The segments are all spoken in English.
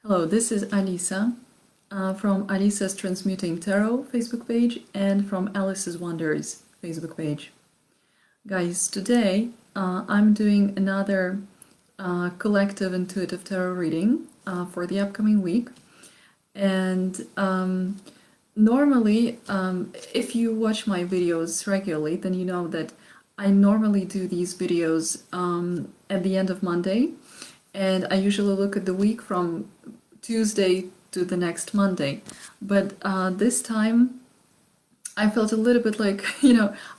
Hello, this is Alisa from Alisa's Transmuting Tarot Facebook page and from Alice's Wonders Facebook page. Guys, today I'm doing another collective intuitive tarot reading for the upcoming week. And normally, if you watch my videos regularly, then you know that I normally do these videos at the end of Monday. And I usually look at the week from Tuesday to the next Monday. But this time I felt a little bit like,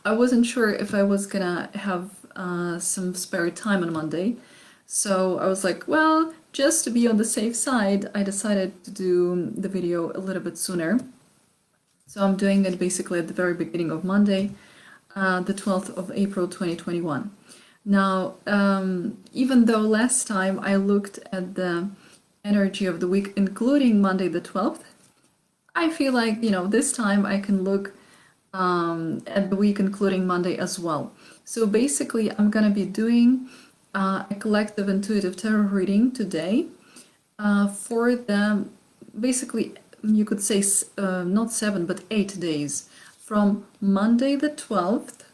I wasn't sure if I was gonna have some spare time on Monday. So I was like, well, just to be on the safe side, I decided to do the video a little bit sooner. So I'm doing it basically at the very beginning of Monday, the 12th of April 2021. Now, even though last time I looked at the energy of the week, including Monday the 12th, I feel like, this time I can look at the week including Monday as well. So basically, I'm going to be doing a collective intuitive tarot reading today for the, basically, you could say not 7, but 8 days from Monday the 12th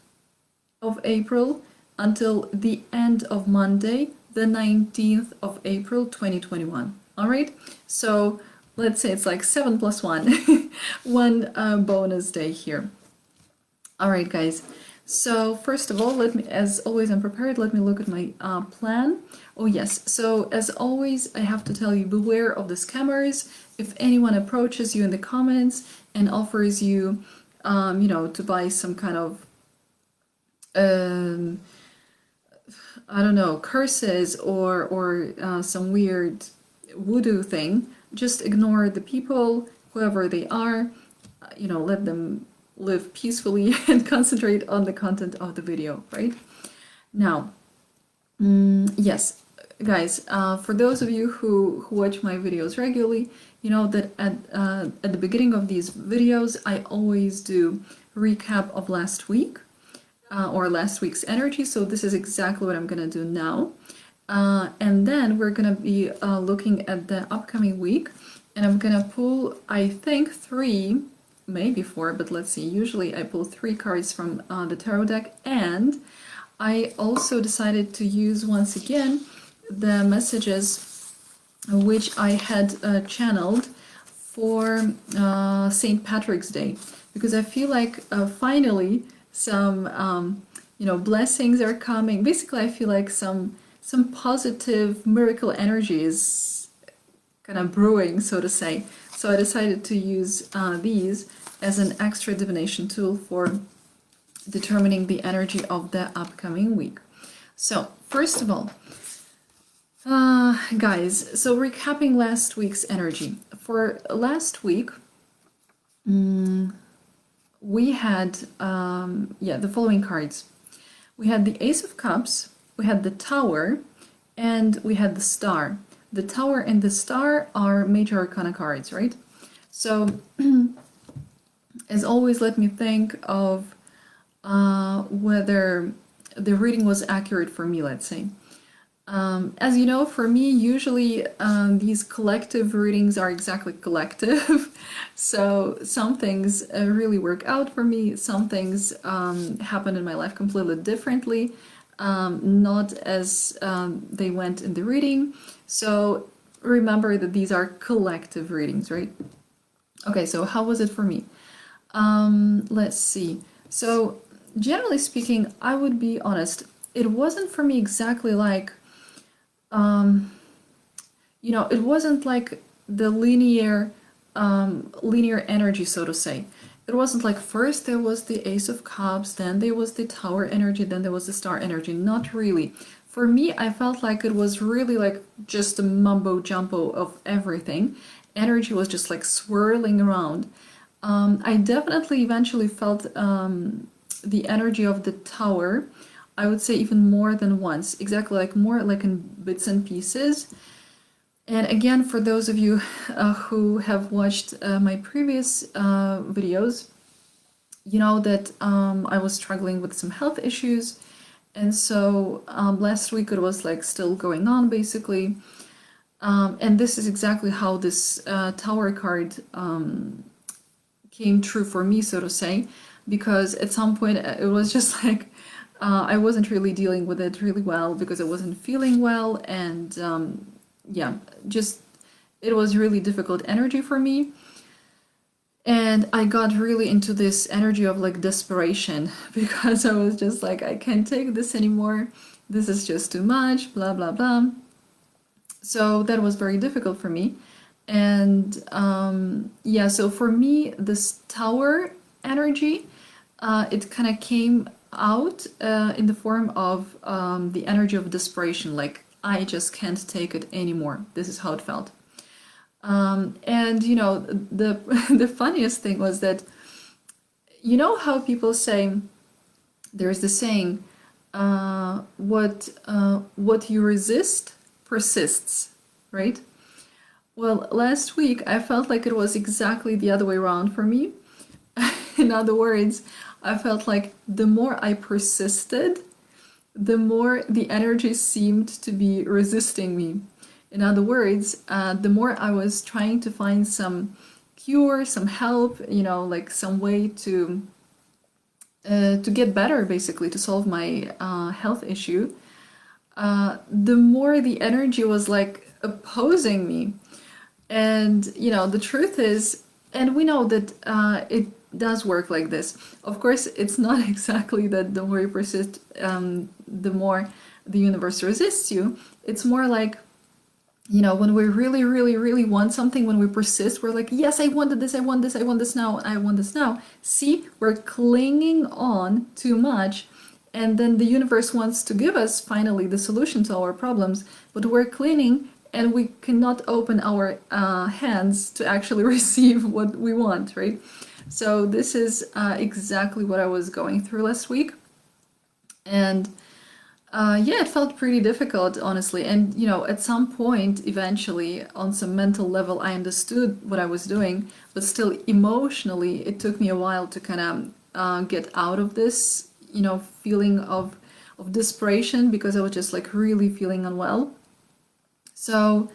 of April until the end of Monday, the 19th of April 2021. All right, so let's say it's like 7 plus 1, one bonus day here. All right, guys. So first of all, let me, as always, I'm prepared. Let me look at my plan. Oh yes, so as always, I have to tell you, beware of the scammers. If anyone approaches you in the comments and offers you, to buy some kind of I don't know, curses or some weird voodoo thing, just ignore the people, whoever they are, let them live peacefully and concentrate on the content of the video, right? Now, yes, guys, for those of you who watch my videos regularly, you know that at the beginning of these videos, I always do recap of last week. Or last week's energy. So this is exactly what I'm going to do now. And then we're going to be looking at the upcoming week. And I'm going to pull, I think, 3, maybe 4, but let's see. Usually I pull 3 cards from the tarot deck. And I also decided to use, once again, the messages which I had channeled for St. Patrick's Day. Because I feel like finally some blessings are coming. Basically, I feel like some positive miracle energy is kind of brewing, so to say. So I decided to use these as an extra divination tool for determining the energy of the upcoming week. So first of all, guys, so recapping last week's energy. For last week, we had, the following cards. We had the Ace of Cups, we had the Tower, and we had the Star. The Tower and the Star are major arcana cards, right? So, as always, let me think of whether the reading was accurate for me, let's say. As you know, for me, usually these collective readings are exactly collective. So some things really work out for me. Some things happen in my life completely differently, not as they went in the reading. So remember that these are collective readings, right? Okay, so how was it for me? Let's see. So generally speaking, I would be honest, it wasn't for me exactly like it wasn't like the linear energy, so to say. It wasn't like first there was the Ace of Cups, then there was the Tower energy, then there was the Star energy. Not really. For me, I felt like it was really like just a mumbo jumbo of everything. Energy was just like swirling around. I definitely eventually felt the energy of the Tower. I would say even more than once, exactly like more like in bits and pieces. And again, for those of you who have watched my previous videos, you know that I was struggling with some health issues. And so last week it was like still going on basically. And this is exactly how this Tower card came true for me, so to say, because at some point it was just like I wasn't really dealing with it really well because I wasn't feeling well, and yeah, just it was really difficult energy for me. And I got really into this energy of like desperation because I was just like, I can't take this anymore. This is just too much, blah, blah, blah. So that was very difficult for me. And yeah, so for me, this tower energy, it kind of came out in the form of the energy of desperation. Like, I just can't take it anymore. This is how it felt. And you know, the the funniest thing was that, you know how people say, there's the saying, what you resist persists, right? Well, last week I felt like it was exactly the other way around for me. In other words, I felt like the more I persisted, the more the energy seemed to be resisting me. In other words, the more I was trying to find some cure, some help, you know, like some way to get better, basically, to solve my health issue, the more the energy was like opposing me. And, you know, the truth is, and we know that it does work like this. Of course, it's not exactly that the more you persist, the more the universe resists you. It's more like, you know, when we really, really, really want something, when we persist, we're like, yes, I wanted this, I want this, I want this now, I want this now. See, we're clinging on too much, and then the universe wants to give us finally the solution to our problems, but we're clinging and we cannot open our hands to actually receive what we want, right? So this is exactly what I was going through last week. And yeah, it felt pretty difficult, honestly. And, you know, at some point, eventually, on some mental level, I understood what I was doing, but still, emotionally, it took me a while to kind of get out of this, you know, feeling of desperation, because I was just like really feeling unwell. So,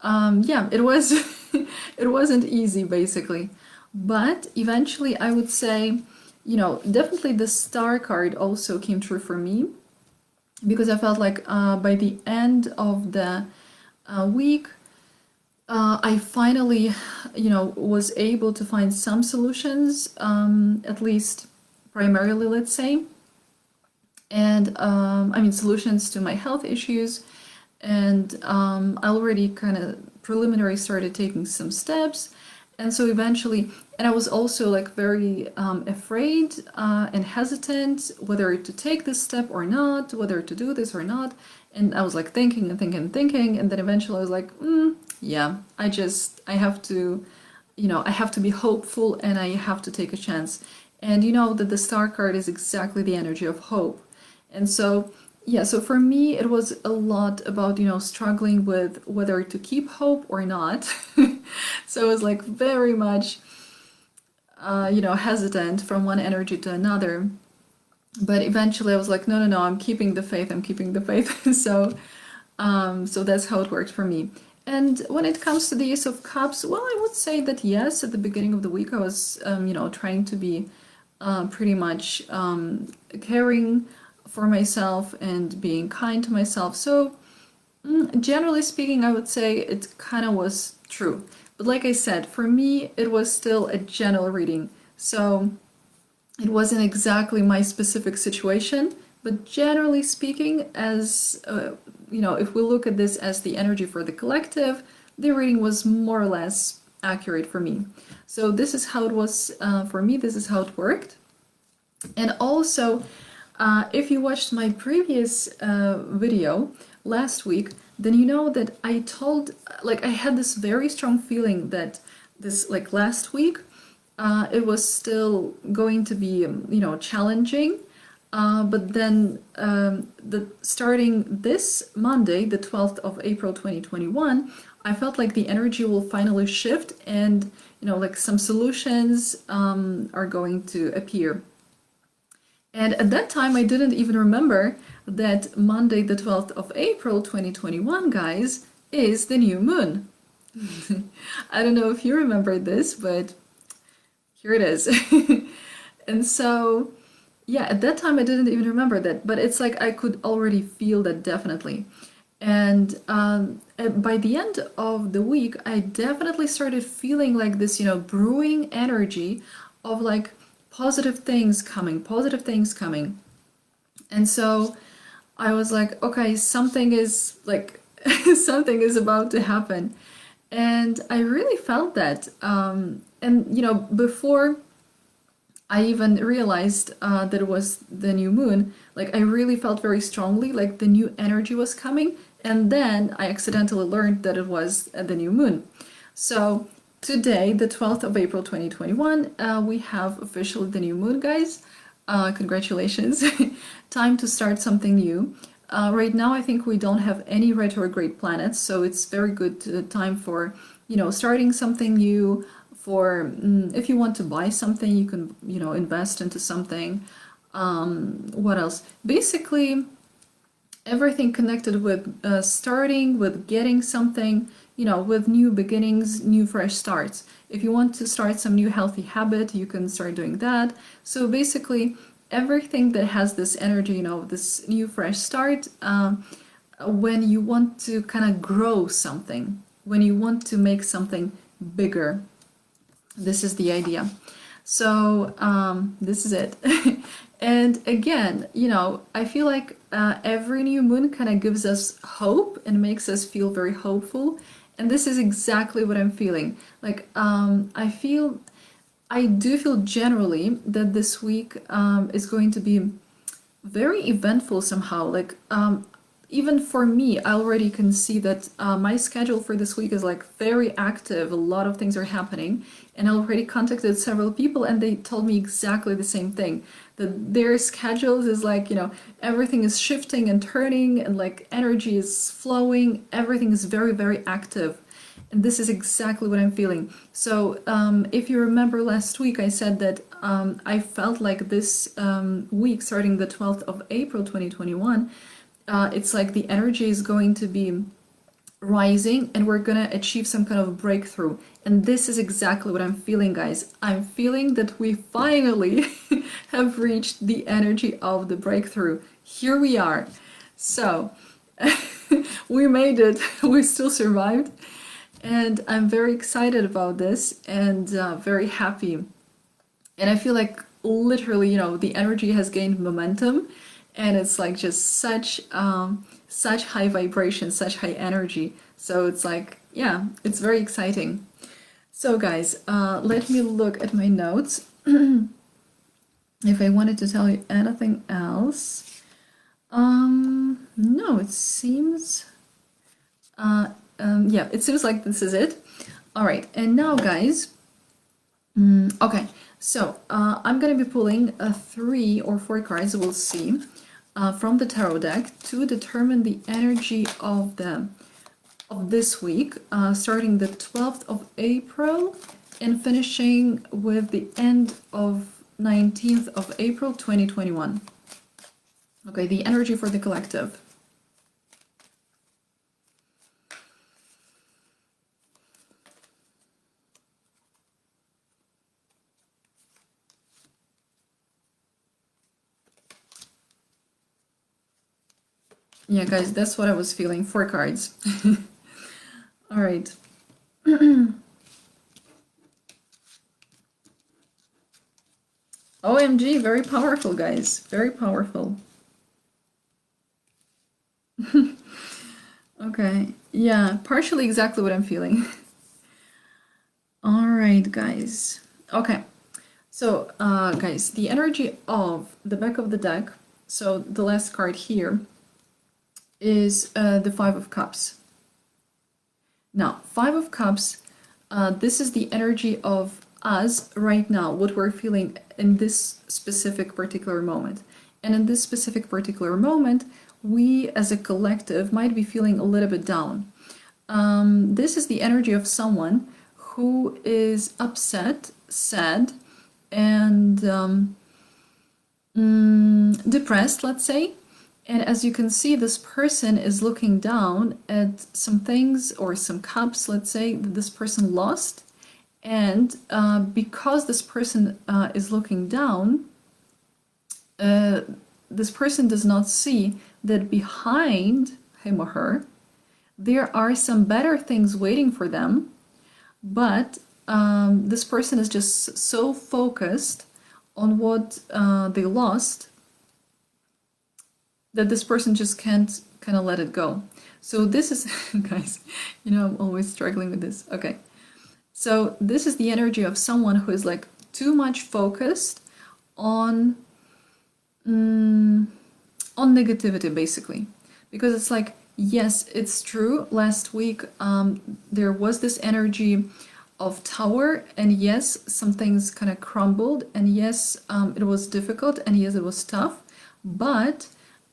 yeah, it was, it wasn't easy, basically. But eventually, I would say, you know, definitely the star card also came true for me, because I felt like by the end of the week, I finally, you know, was able to find some solutions, at least primarily, let's say. And I mean, solutions to my health issues. And I already kind of preliminary started taking some steps. And so eventually, and I was also like very afraid and hesitant whether to take this step or not, whether to do this or not. And I was like thinking and thinking and thinking. And then eventually I was like, yeah, I have to, you know, I have to be hopeful and I have to take a chance. And you know that the star card is exactly the energy of hope. And so, yeah, so for me, it was a lot about, you know, struggling with whether to keep hope or not. So it was like very much, you know, hesitant from one energy to another. But eventually I was like, no, no, no, I'm keeping the faith, I'm keeping the faith. So, so that's how it worked for me. And when it comes to the Ace of Cups, well, I would say that yes, at the beginning of the week, I was, you know, trying to be pretty much caring for myself and being kind to myself. So generally speaking, I would say it kind of was true. But like I said, for me, it was still a general reading. So it wasn't exactly my specific situation, but generally speaking, as you know, if we look at this as the energy for the collective, the reading was more or less accurate for me. So this is how it was for me, this is how it worked. And also, if you watched my previous video last week, then you know that I told, like, I had this very strong feeling that this, like, last week, it was still going to be, you know, challenging. But then starting this Monday, the 12th of April 2021, I felt like the energy will finally shift and, you know, like some solutions are going to appear. And at that time, I didn't even remember that Monday, the 12th of April 2021, guys, is the new moon. I don't know if you remember this, but here it is. And so, yeah, at that time I didn't even remember that, but it's like I could already feel that definitely. And by the end of the week, I definitely started feeling like this, you know, brewing energy of like positive things coming, positive things coming. And so I was like, okay, something is like, something is about to happen. And I really felt that. And, you know, before I even realized that it was the new moon, like I really felt very strongly like the new energy was coming. And then I accidentally learned that it was the new moon. So today, the 12th of April 2021, we have officially the new moon, guys. Congratulations. Time to start something new. Right now, I think we don't have any retrograde planets, so it's very good time for, you know, starting something new. For if you want to buy something, you can, you know, invest into something. What else? Basically, everything connected with starting, with getting something, you know, with new beginnings, new fresh starts. If you want to start some new healthy habit, you can start doing that. So basically, everything that has this energy, you know, this new fresh start, when you want to kind of grow something, when you want to make something bigger, this is the idea. So this is it. And again, you know, I feel like every new moon kind of gives us hope and makes us feel very hopeful. And this is exactly what I'm feeling. Like I do feel generally that this week is going to be very eventful somehow. Like even for me, I already can see that my schedule for this week is like very active. A lot of things are happening, and I already contacted several people, and they told me exactly the same thing. That their schedules is like, you know, everything is shifting and turning, and like energy is flowing. Everything is very, very active. And this is exactly what I'm feeling. So, if you remember last week, I said that I felt like this week, starting the 12th of April 2021, it's like the energy is going to be rising and we're gonna achieve some kind of breakthrough. And this is exactly what I'm feeling, guys. I'm feeling that we finally have reached the energy of the breakthrough. Here we are. So, we made it. We still survived. And I'm very excited about this and very happy. And I feel like literally, you know, the energy has gained momentum and it's like just such high vibration, such high energy. So it's like, yeah, it's very exciting. So guys, let me look at my notes. If I wanted to tell you anything else. No, it seems yeah, it seems like this is it. All right, and now guys, okay, so I'm gonna be pulling 3 or 4 cards, we'll see, from the tarot deck to determine the energy of this week, starting the 12th of April and finishing with the end of 19th of April 2021. Okay, the energy for the collective. Yeah, guys, that's what I was feeling. 4 cards. All right. OMG, very powerful, guys. Very powerful. Okay. Yeah, partially exactly what I'm feeling. All right, guys. Okay. So, guys, the energy of the back of the deck, so the last card here, is the 5 of Cups. Now, 5 of Cups, this is the energy of us right now, what we're feeling in this specific particular moment. And in this specific particular moment, we as a collective might be feeling a little bit down. This is the energy of someone who is upset, sad, and depressed, let's say. And as you can see, this person is looking down at some things or some cups, let's say, that this person lost. And because this person is looking down, this person does not see that behind him or her, there are some better things waiting for them, but this person is just so focused on what they lost that this person just can't kind of let it go. So this is, guys, you know, I'm always struggling with this. Okay. So this is the energy of someone who is like too much focused on negativity, basically. Because it's like, yes, it's true. Last week, there was this energy of tower, and yes, some things kind of crumbled, and yes, it was difficult, and yes, it was tough. But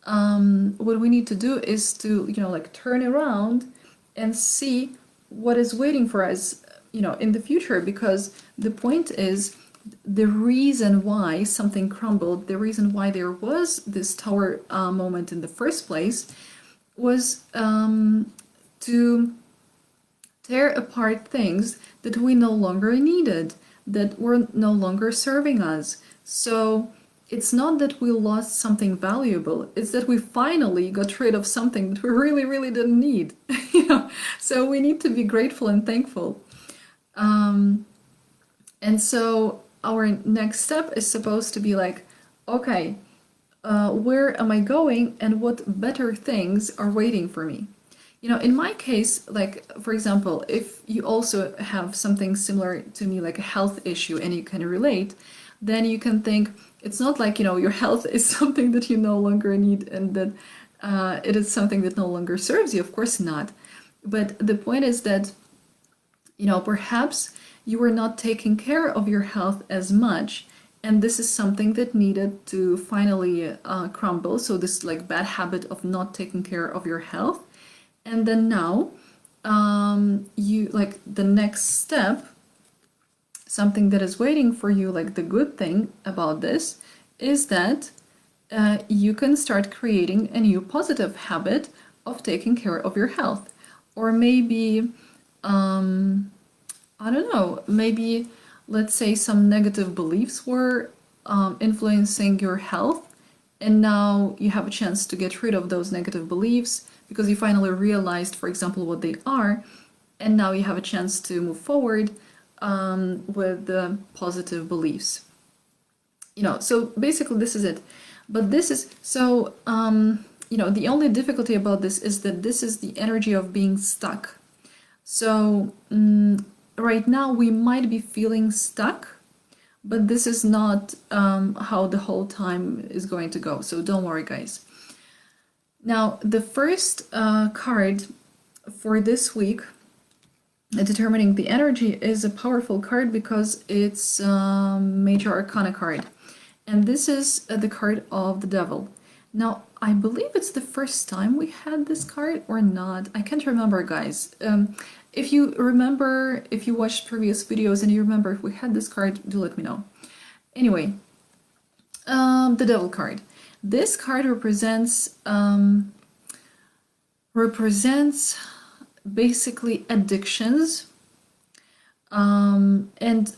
what we need to do is to, you know, like turn around and see what is waiting for us, you know, in the future. Because the point is, the reason why something crumbled, the reason why there was this tower moment in the first place, was to tear apart things that we no longer needed, that were no longer serving us. So it's not that we lost something valuable, it's that we finally got rid of something that we really, really didn't need. You know? So we need to be grateful and thankful. And so our next step is supposed to be like, okay, where am I going and what better things are waiting for me? You know, in my case, like, for example, if you also have something similar to me, like a health issue, and you can relate, then you can think, it's not like, you know, your health is something that you no longer need and that it is something that no longer serves you. Of course not. But the point is that, you know, perhaps you were not taking care of your health as much, and this is something that needed to finally crumble. So this like bad habit of not taking care of your health. And then now, you like the next step, something that is waiting for you, like the good thing about this is that you can start creating a new positive habit of taking care of your health. Or maybe, I don't know, maybe let's say some negative beliefs were influencing your health, and now you have a chance to get rid of those negative beliefs because you finally realized, for example, what they are, and now you have a chance to move forward with the positive beliefs. You know, so basically this is it. But this is, so, you know, the only difficulty about this is that this is the energy of being stuck. So right now we might be feeling stuck, but this is not how the whole time is going to go. So don't worry, guys. Now, the first card for this week, determining the energy, is a powerful card because it's a Major Arcana card. And this is the card of the Devil. Now, I believe it's the first time we had this card or not. I can't remember, guys. If you remember, if you watched previous videos and you remember if we had this card, do let me know. Anyway, the Devil card. This card represents basically addictions and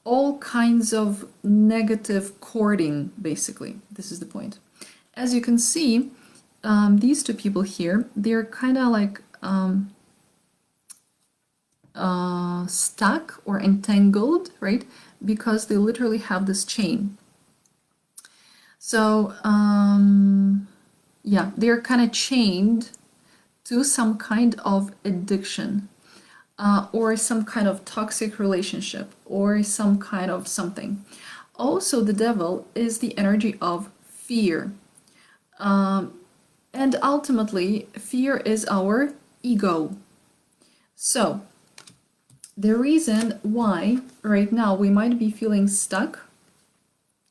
all kinds of negative courting, basically. This is the point. As you can see, these two people here, they're kind of like stuck or entangled, right? Because they literally have this chain. So, yeah, they're kind of chained to some kind of addiction or some kind of toxic relationship or some kind of something. Also, the Devil is the energy of fear. And ultimately, fear is our ego. So, the reason why right now we might be feeling stuck,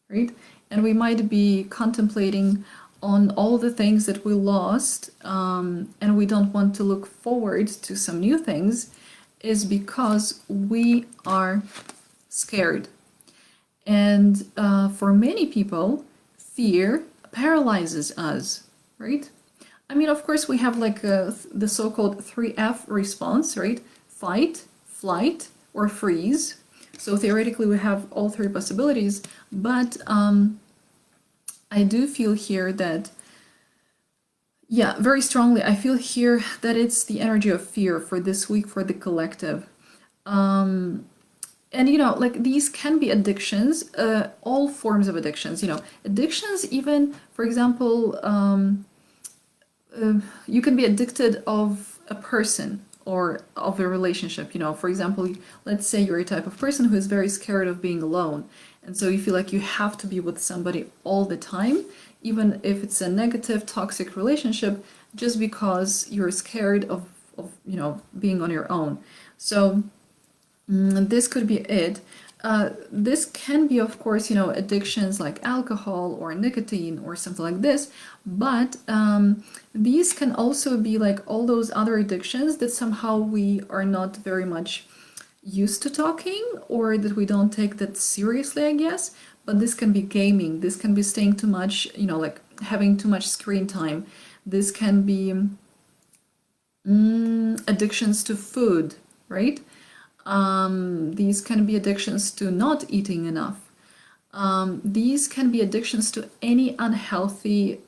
right? And we might be contemplating on all the things that we lost, and we don't want to look forward to some new things, is because we are scared. And for many people, fear paralyzes us, right? I mean, of course, we have like the so-called 3F response, right? Fight, flight, or freeze. So theoretically, we have all three possibilities, but I do feel here that, yeah, very strongly, I feel here that it's the energy of fear for this week for the collective. And you know, like these can be addictions, all forms of addictions, you know, addictions even, for example, you can be addicted of a person or of a relationship, you know. For example, let's say you're a type of person who is very scared of being alone, and so you feel like you have to be with somebody all the time, even if it's a negative toxic relationship, just because you're scared of you know, being on your own. So this could be it. This can be, of course, you know, addictions like alcohol or nicotine or something like this, but these can also be like all those other addictions that somehow we are not very much used to talking, or that we don't take that seriously, I guess. But this can be gaming, this can be staying too much, you know, like having too much screen time. This can be addictions to food, right? These can be addictions to not eating enough. These can be addictions to any unhealthy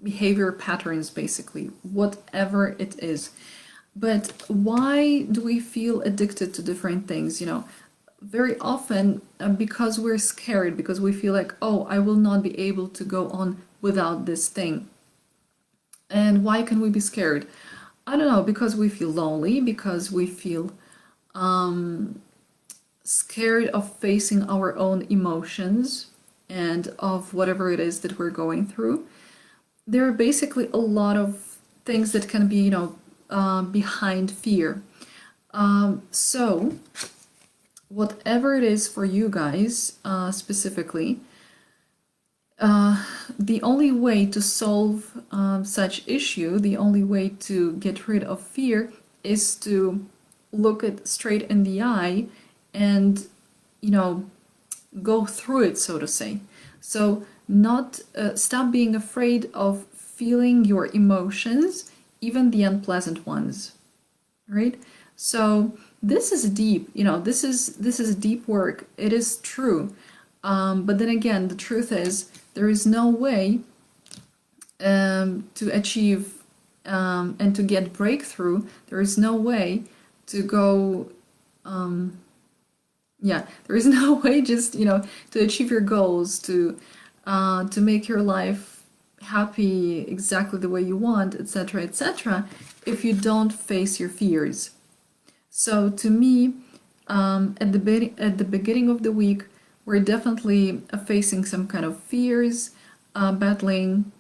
behavior patterns, basically, whatever it is. But why do we feel addicted to different things? You know, very often because we're scared, because we feel like, oh, I will not be able to go on without this thing. And why can we be scared? I don't know, because we feel lonely, because we feel scared of facing our own emotions and of whatever it is that we're going through. There are basically a lot of things that can be, you know, behind fear. So whatever it is for you guys specifically, the only way to solve such issue, the only way to get rid of fear is to look it straight in the eye and, you know, go through it, so to say. So not stop being afraid of feeling your emotions, even the unpleasant ones, right? So this is deep, you know, this is deep work. It is true. But then again, the truth is there is no way to achieve and to get breakthrough. There is no way to go yeah, there is no way just, you know, to achieve your goals, to make your life happy exactly the way you want, etc., etc., if you don't face your fears. So to me, at the beginning of the week, we're definitely facing some kind of fears, battling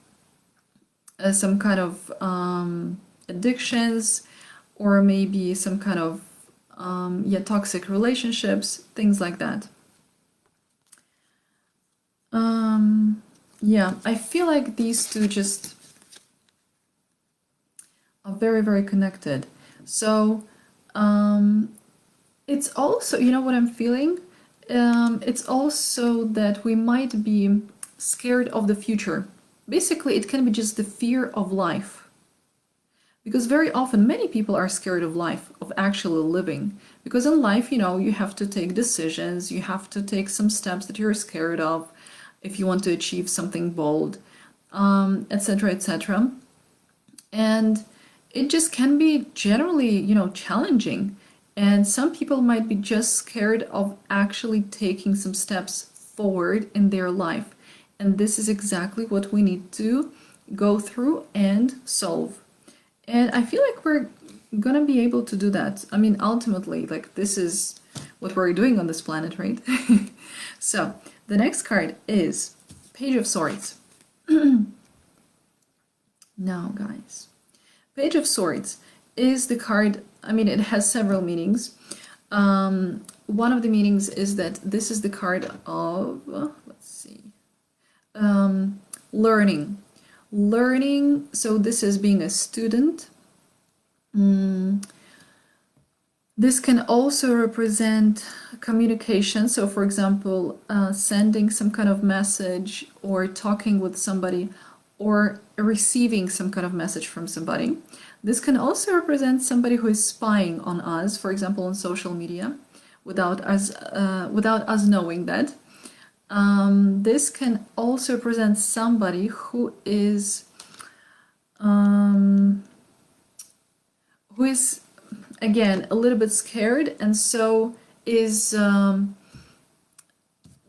some kind of addictions, or maybe some kind of yeah, toxic relationships, things like that. Yeah, I feel like these two just are very, very connected. So it's also, you know what I'm feeling? It's also that we might be scared of the future. Basically, it can be just the fear of life. Because very often, many people are scared of life, of actually living. Because in life, you know, you have to take decisions, you have to take some steps that you're scared of if you want to achieve something bold, etc., etc. And it just can be generally, you know, challenging. And some people might be just scared of actually taking some steps forward in their life. And this is exactly what we need to go through and solve. And I feel like we're gonna be able to do that. I mean, ultimately, like, this is what we're doing on this planet, right? So, the next card is Page of Swords. Now, guys, Page of Swords is the card, I mean, it has several meanings. One of the meanings is that this is the card of, let's see, learning. Learning, so this is being a student. This can also represent communication. So, for example, sending some kind of message or talking with somebody or receiving some kind of message from somebody. This can also represent somebody who is spying on us, for example, on social media, without us knowing that. This can also represent somebody who is again a little bit scared, and so is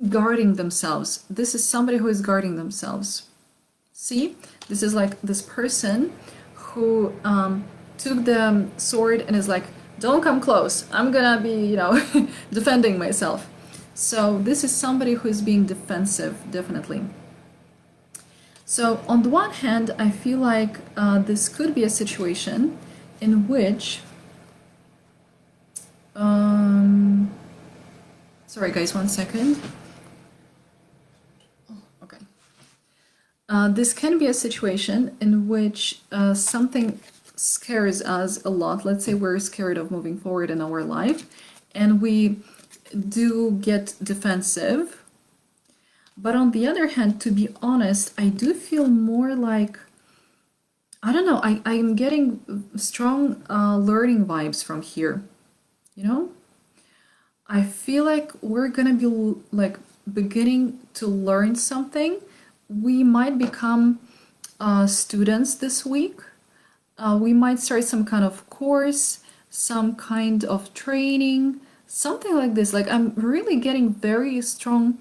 guarding themselves. This is somebody who is guarding themselves. See, this is like this person who took the sword and is like, don't come close, I'm gonna be, you know, defending myself. So this is somebody who is being defensive, definitely. So on the one hand, I feel like this could be a situation in which sorry guys, 1 second. Oh, okay. This can be a situation in which something scares us a lot. Let's say we're scared of moving forward in our life and we do get defensive. But on the other hand, to be honest, I do feel more like, I don't know, I'm getting strong learning vibes from here, you know? I feel like we're gonna be like beginning to learn something. We might become students this week. We might start some kind of course, some kind of training, something like this. Like I'm really getting very strong,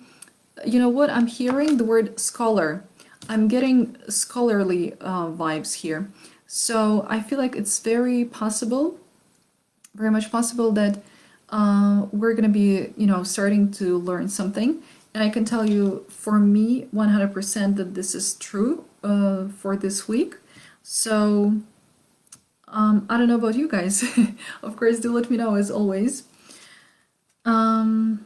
you know what, I'm hearing the word scholar. I'm getting scholarly vibes here. So I feel like it's very possible, very much possible that we're gonna be, you know, starting to learn something. And I can tell you, for me, 100% that this is true for this week. So I don't know about you guys. Of course, do let me know as always. Yeah,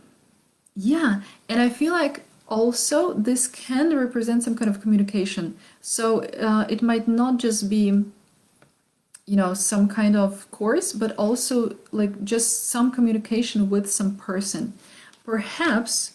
and I feel like also this can represent some kind of communication. So it might not just be, you know, some kind of course, but also like just some communication with some person. Perhaps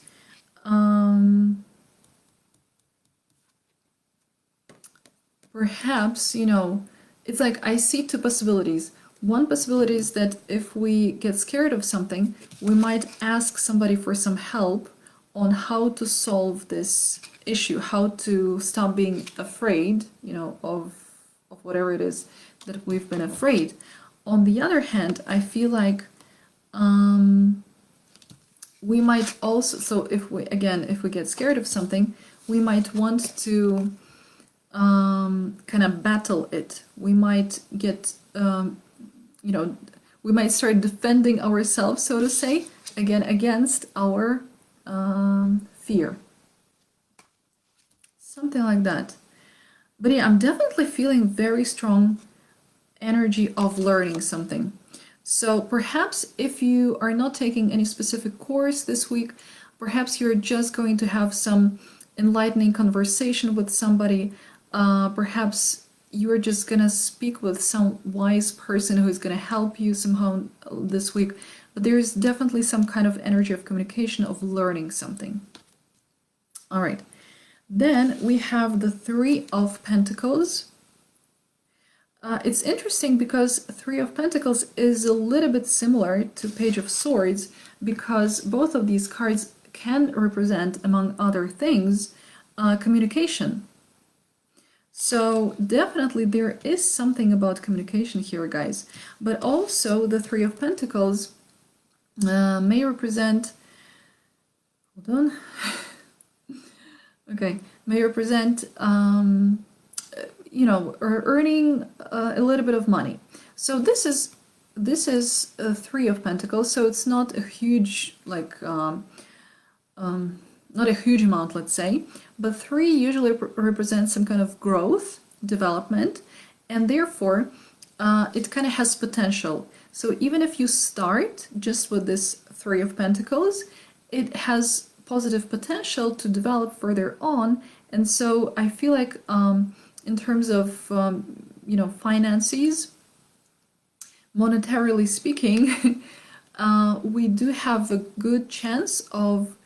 perhaps, you know, it's like I see two possibilities. One possibility is that if we get scared of something, we might ask somebody for some help on how to solve this issue, how to stop being afraid, you know, of whatever it is that we've been afraid. On the other hand, I feel like we might also, so if we, again, if we get scared of something, we might want to kind of battle it. We might get, you know, we might start defending ourselves, so to say, again, against our fear. Something like that. But yeah, I'm definitely feeling very strong energy of learning something. So perhaps if you are not taking any specific course this week, perhaps you're just going to have some enlightening conversation with somebody. Perhaps you're just gonna speak with some wise person who is gonna help you somehow this week. But there's definitely some kind of energy of communication, of learning something. All right. Then we have the Three of Pentacles. It's interesting because Three of Pentacles is a little bit similar to Page of Swords, because both of these cards can represent, among other things, communication. So definitely there is something about communication here, guys. But also the Three of Pentacles may represent, hold on, okay, may represent, you know, earning a little bit of money. So this is a Three of Pentacles, so it's not a huge, like, not a huge amount, let's say, but three usually represents some kind of growth, development, and therefore it kind of has potential. So even if you start just with this Three of Pentacles, it has positive potential to develop further on. And so I feel like in terms of, you know, finances, monetarily speaking, we do have a good chance of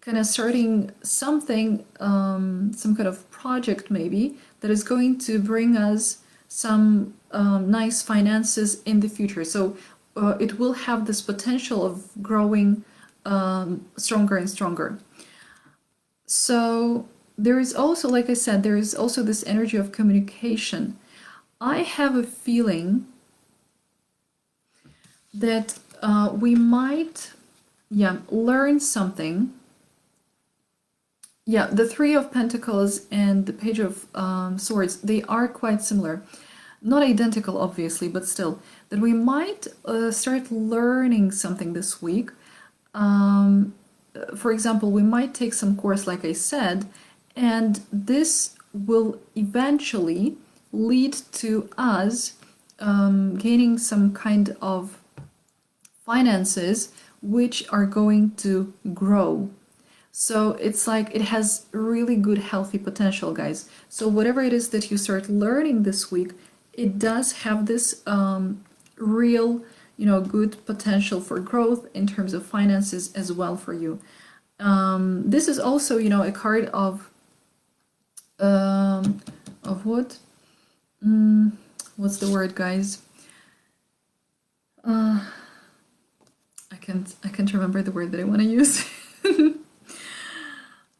kind of starting something, some kind of project maybe that is going to bring us some nice finances in the future. So it will have this potential of growing stronger and stronger. So there is also, like I said, there is also this energy of communication. I have a feeling that we might, learn something. Yeah, the Three of Pentacles and the Page of Swords, they are quite similar. Not identical, obviously, but still. That we might start learning something this week. For example, we might take some course, like I said, and this will eventually lead to us gaining some kind of finances which are going to grow. So it's like it has really good healthy potential, guys. So whatever it is that you start learning this week, it does have this real, good potential for growth in terms of finances as well for you. This is also, a card of what? What's the word, guys? I can't remember the word that I want to use.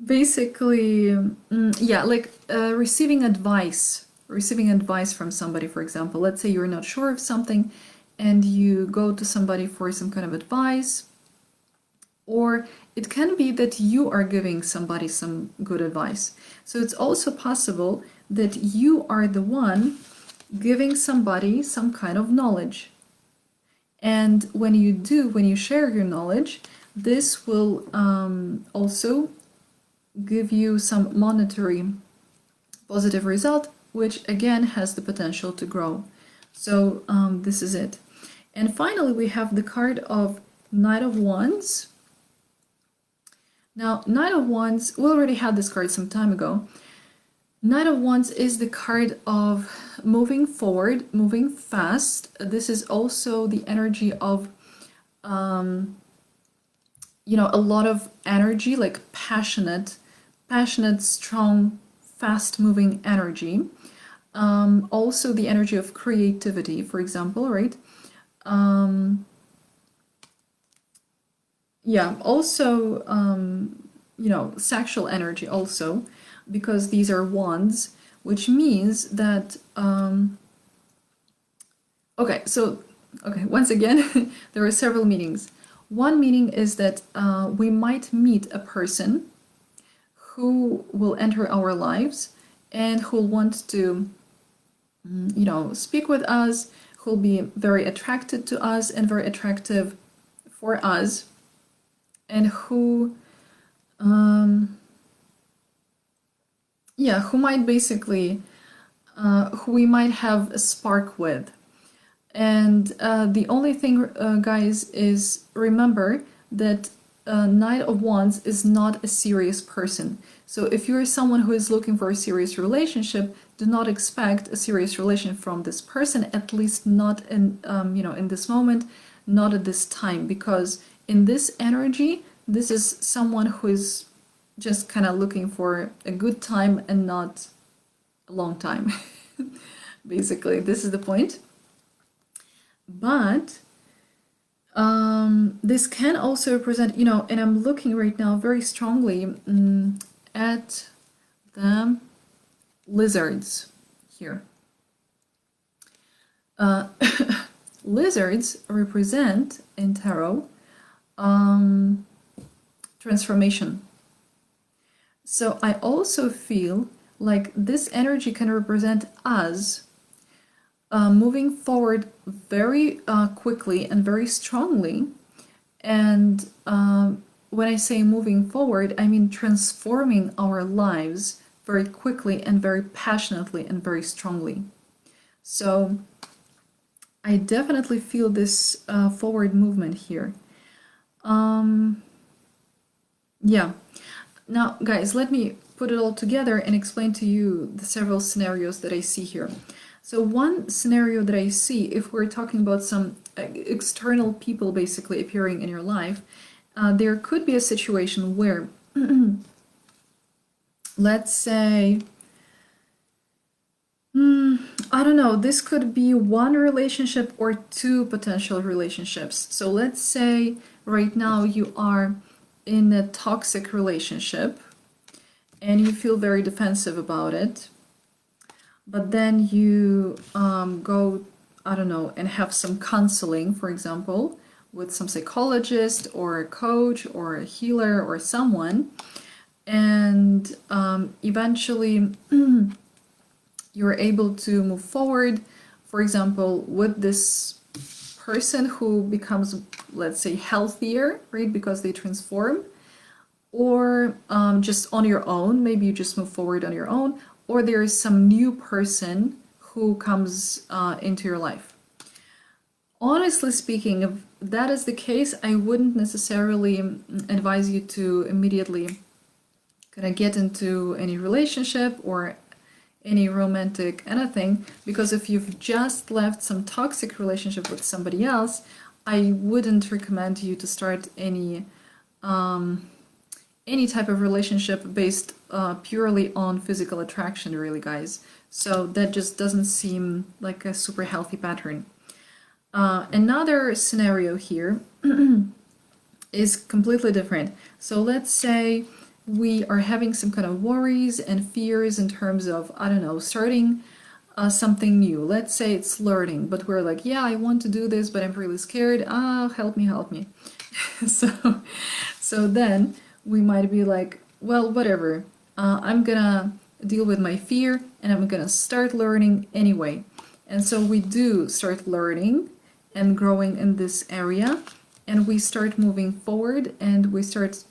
Basically, like receiving advice from somebody, for example. Let's say you're not sure of something and you go to somebody for some kind of advice, or it can be that you are giving somebody some good advice. So it's also possible that you are the one giving somebody some kind of knowledge. And when you share your knowledge, this will also give you some monetary positive result, which again has the potential to grow. So this is it. And finally, we have the card of Knight of Wands. Now, Knight of Wands, we already had this card some time ago. Knight of Wands is the card of moving forward, moving fast. This is also the energy of, a lot of energy, like passionate, strong, fast-moving energy. Also the energy of creativity, for example, right? Also, sexual energy also, because these are wands, which means that, once again, there are several meanings. One meaning is that we might meet a person who will enter our lives and who wants to, speak with us, who'll be very attracted to us and very attractive for us, and who might basically, who we might have a spark with. And the only thing, guys, is remember that Knight of Wands is not a serious person. So if you're someone who is looking for a serious relationship, do not expect a serious relationship from this person, at least not in, in this moment, not at this time, because in this energy, this is someone who is just kind of looking for a good time and not a long time. Basically, this is the point. But this can also represent, and I'm looking right now very strongly at the lizards here. Lizards represent in tarot transformation. So I also feel like this energy can represent us moving forward very quickly and very strongly. And when I say moving forward, I mean transforming our lives very quickly and very passionately and very strongly. So I definitely feel this forward movement here. Now, guys, let me put it all together and explain to you the several scenarios that I see here. So one scenario that I see, if we're talking about some external people basically appearing in your life, there could be a situation where, let's say, I don't know, this could be one relationship or two potential relationships. So let's say right now you are in a toxic relationship and you feel very defensive about it, but then you go, I don't know, and have some counseling, for example, with some psychologist or a coach or a healer or someone, and eventually you're able to move forward, for example, with this person who becomes, let's say, healthier, right, because they transform, or just on your own, maybe you just move forward on your own, or there is some new person who comes into your life. Honestly speaking, if that is the case, I wouldn't necessarily advise you to immediately kind of get into any relationship or any romantic anything, because if you've just left some toxic relationship with somebody else, I wouldn't recommend you to start any type of relationship based purely on physical attraction, really, guys. So that just doesn't seem like a super healthy pattern. Another scenario here is completely different. So let's say we are having some kind of worries and fears in terms of, I don't know, starting something new. Let's say it's learning, but we're like, yeah, I want to do this, but I'm really scared. Ah, help me, help me. so then we might be like, well, whatever. I'm gonna deal with my fear and I'm gonna start learning anyway. And so we do start learning and growing in this area, and we start moving forward and we start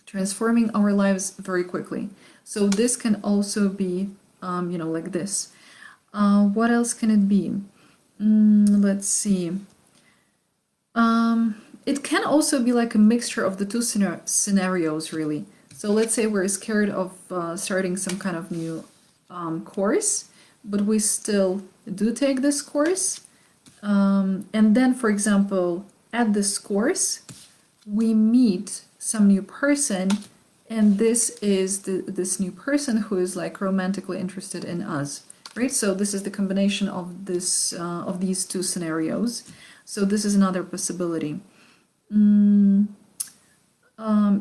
transforming our lives very quickly. So this can also be, like this. What else can it be? Let's see. It can also be like a mixture of the two scenarios, really. So let's say we're scared of starting some kind of new course, but we still do take this course. And then, for example, at this course, we meet some new person, and this is this new person who is like romantically interested in us, right? So this is the combination of this of these two scenarios. So this is another possibility.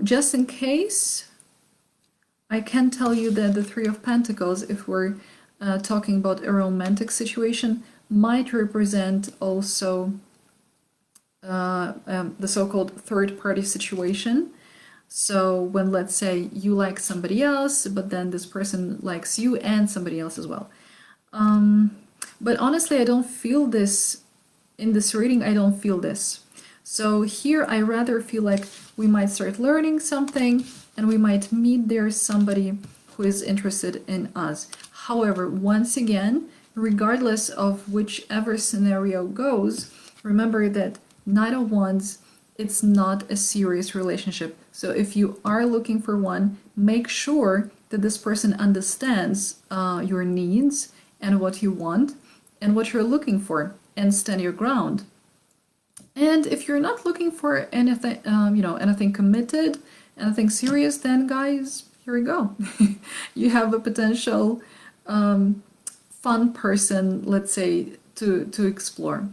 Just in case, I can tell you that the Three of Pentacles, if we're talking about a romantic situation, might represent also the so-called third-party situation. So when, let's say, you like somebody else, but then this person likes you and somebody else as well. But honestly, I don't feel this in this reading. I don't feel this. So here I rather feel like we might start learning something and we might meet there somebody who is interested in us. However, once again, regardless of whichever scenario goes, remember that Knight of Wands, it's not a serious relationship. So if you are looking for one, make sure that this person understands your needs and what you want and what you're looking for, and stand your ground. And if you're not looking for anything, anything committed, anything serious, then guys, here we go. You have a potential fun person, let's say, to explore.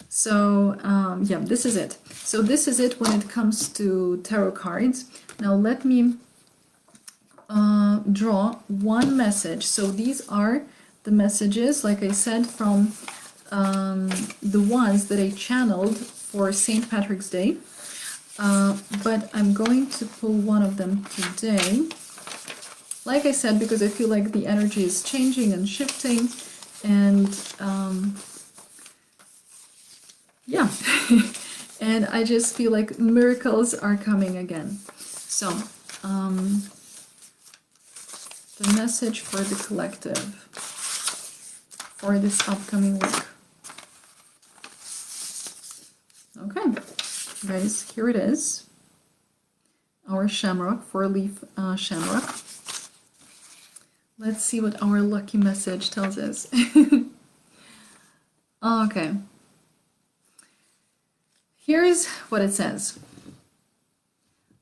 So yeah, this is it. So this is it when it comes to tarot cards. Now let me draw one message. So these are the messages, like I said, from the ones that I channeled for St. Patrick's Day. But I'm going to pull one of them today. Like I said, because I feel like the energy is changing and shifting, and yeah, and I just feel like miracles are coming again. So, the message for the collective for this upcoming week. Okay, guys, here it is. Our shamrock, 4-leaf shamrock. Let's see what our lucky message tells us. Okay. Here's what it says.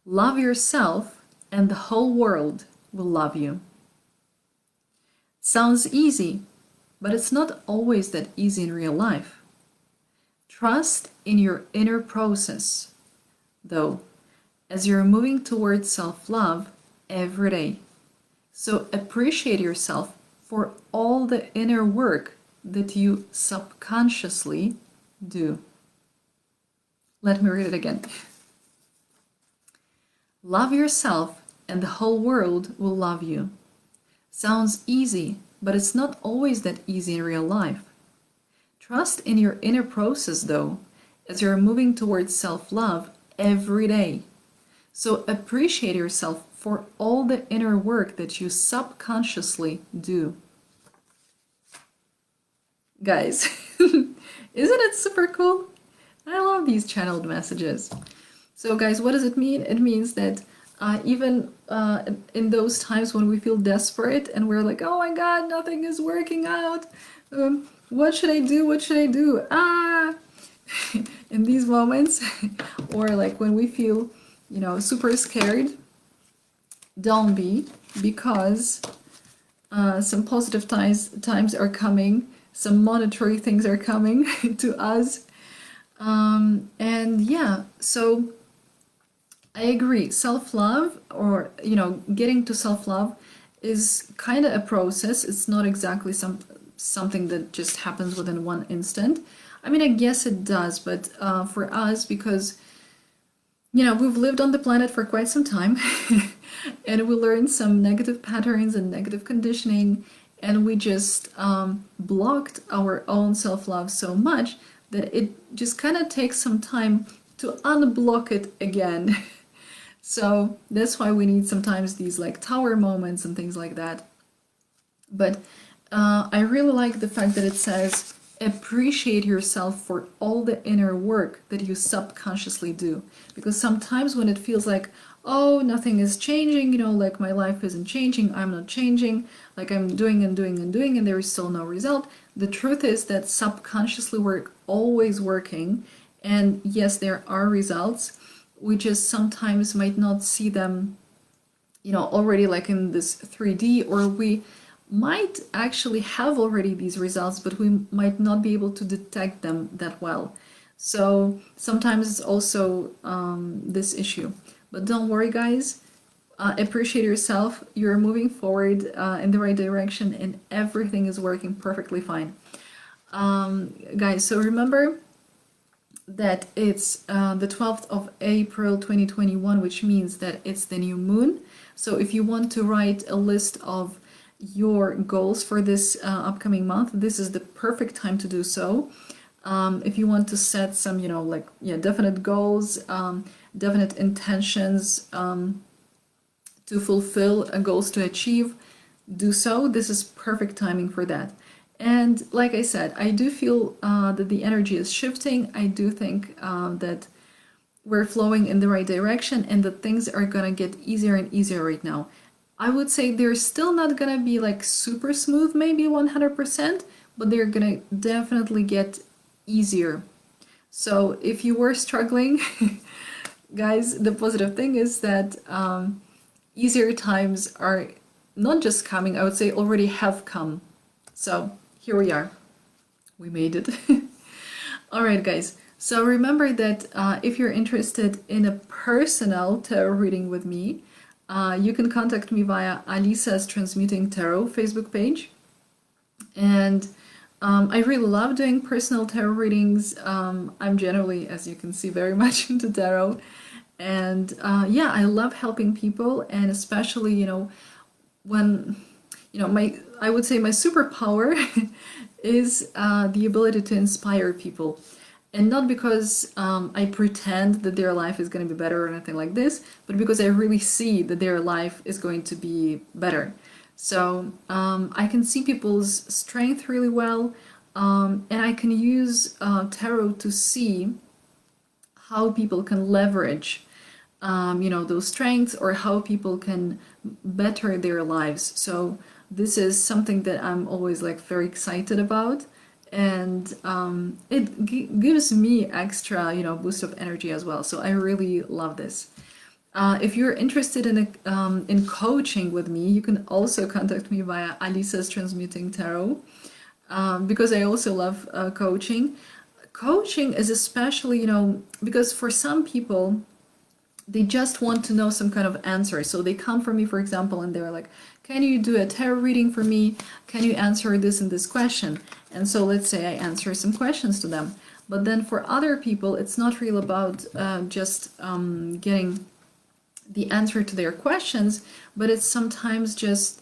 Love yourself and the whole world will love you. Sounds easy, but it's not always that easy in real life. Trust in your inner process, though, as you're moving towards self-love every day. So appreciate yourself for all the inner work that you subconsciously do. Let me read it again. Love yourself and the whole world will love you. Sounds easy, but it's not always that easy in real life. Trust in your inner process, though, as you're moving towards self-love every day. So appreciate yourself for all the inner work that you subconsciously do. Guys, isn't it super cool? I love these channeled messages. So guys, what does it mean? It means that even in those times when we feel desperate and we're like, oh my God, nothing is working out. What should I do? What should I do? In these moments, or like when we feel, you know, super scared, don't be, because some positive times are coming, some monetary things are coming to us. And yeah, so I agree. Self-love, or, you know, getting to self-love is kind of a process. It's not exactly something that just happens within one instant. I mean, I guess it does, but for us, because, you know, we've lived on the planet for quite some time and we learned some negative patterns and negative conditioning, and we just blocked our own self-love so much that it just kind of takes some time to unblock it again. So that's why we need sometimes these like tower moments and things like that. But I really like the fact that it says appreciate yourself for all the inner work that you subconsciously do. Because sometimes when it feels like, oh, nothing is changing, you know, like my life isn't changing, I'm not changing, like I'm doing and doing and doing and there is still no result. The truth is that subconsciously we're always working, and yes, there are results. We just sometimes might not see them, you know, already like in this 3D, or we might actually have already these results, but we might not be able to detect them that well. So sometimes it's also this issue. But don't worry, guys. Appreciate yourself. You're moving forward in the right direction, and everything is working perfectly fine. Guys, so remember that it's the 12th of April 2021, which means that it's the new moon. So if you want to write a list of your goals for this upcoming month, this is the perfect time to do so. If you want to set some, you know, like, yeah, definite goals, definite intentions to fulfill, goals to achieve, do so. This is perfect timing for that. And like I said, I do feel that the energy is shifting. I do think that we're flowing in the right direction and that things are gonna get easier and easier right now. I would say they're still not gonna be like super smooth, maybe 100%, but they're gonna definitely get easier. So if you were struggling, guys, the positive thing is that easier times are not just coming, I would say already have come. So here we are. We made it. All right, guys. So remember that if you're interested in a personal tarot reading with me, you can contact me via Alisa's Transmuting Tarot Facebook page. And I really love doing personal tarot readings. I'm generally, as you can see, very much into tarot. And yeah, I love helping people, and especially, you know, when, you know, I would say my superpower is the ability to inspire people. And not because I pretend that their life is going to be better or anything like this, but because I really see that their life is going to be better. So I can see people's strength really well, and I can use tarot to see how people can leverage you know, those strengths, or how people can better their lives. So this is something that I'm always like very excited about, and it gives me extra, you know, boost of energy as well. So I really love this. If you're interested in coaching with me, you can also contact me via Alisa's Transmuting Tarot, because I also love coaching. Coaching is especially, because for some people, they just want to know some kind of answer. So they come for me, for example, and they're like, can you do a tarot reading for me? Can you answer this and this question? And so let's say I answer some questions to them. But then for other people, it's not really about just getting the answer to their questions, but it's sometimes just,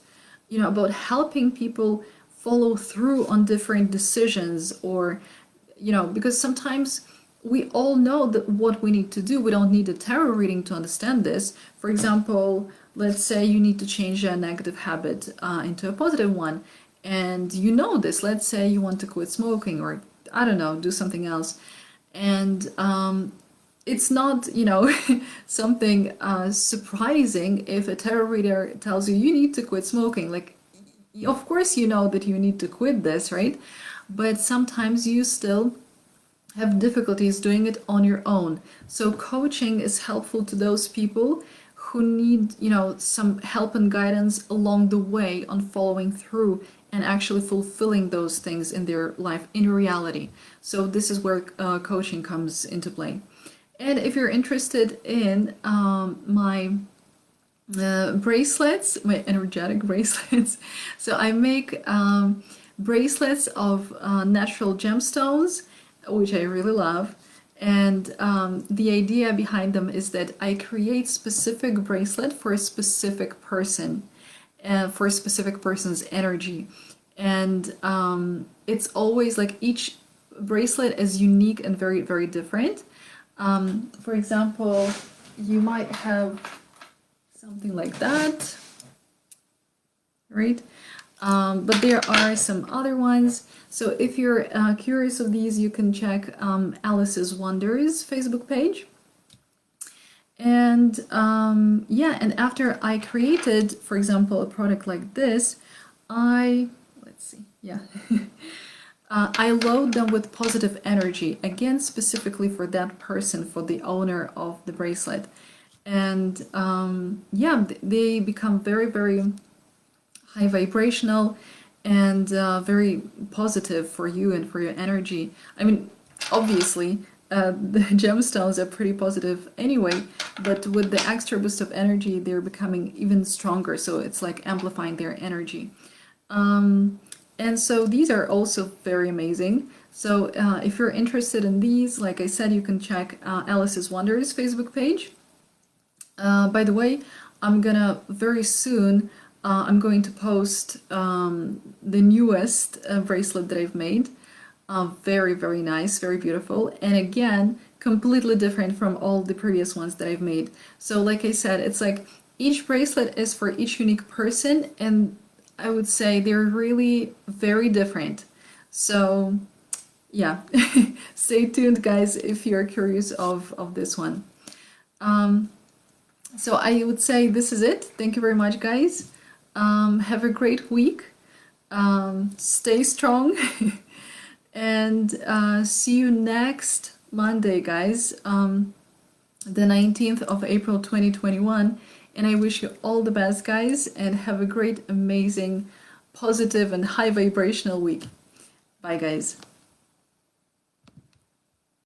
about helping people follow through on different decisions, or, because sometimes we all know that what we need to do. We don't need a tarot reading to understand this. For example, let's say you need to change a negative habit into a positive one, and you know this. Let's say you want to quit smoking, or I don't know, do something else, and it's not, something surprising if a tarot reader tells you you need to quit smoking. Like, of course you know that you need to quit this, right? But sometimes you still have difficulties doing it on your own. So coaching is helpful to those people who need, some help and guidance along the way on following through and actually fulfilling those things in their life in reality. So this is where coaching comes into play. And if you're interested in my bracelets, my energetic bracelets, so I make bracelets of natural gemstones, which I really love. And the idea behind them is that I create specific bracelet for a specific person, for a specific person's energy. And it's always like each bracelet is unique and very, very different. For example, you might have something like that, right? But there are some other ones. So if you're curious of these, you can check Alice's Wonders Facebook page. And yeah, and after I created, for example, a product like this, let's see, yeah. I load them with positive energy, again, specifically for that person, for the owner of the bracelet. And yeah, they become very, very high vibrational and very positive for you and for your energy. I mean, obviously, the gemstones are pretty positive anyway, but with the extra boost of energy, they're becoming even stronger. So it's like amplifying their energy. And so these are also very amazing. So if you're interested in these, like I said, you can check Alice's Wonders Facebook page. By the way, I'm gonna very soon, I'm going to post the newest bracelet that I've made. Very, very nice, very beautiful. And again, completely different from all the previous ones that I've made. So like I said, it's like each bracelet is for each unique person, and I would say they're really very different. So yeah, stay tuned, guys, if you're curious of this one. So I would say this is it. Thank you very much, guys. Have a great week. Stay strong. And see you next Monday, guys. The 19th of April 2021. And I wish you all the best, guys, and have a great, amazing, positive, and high vibrational week. Bye, guys.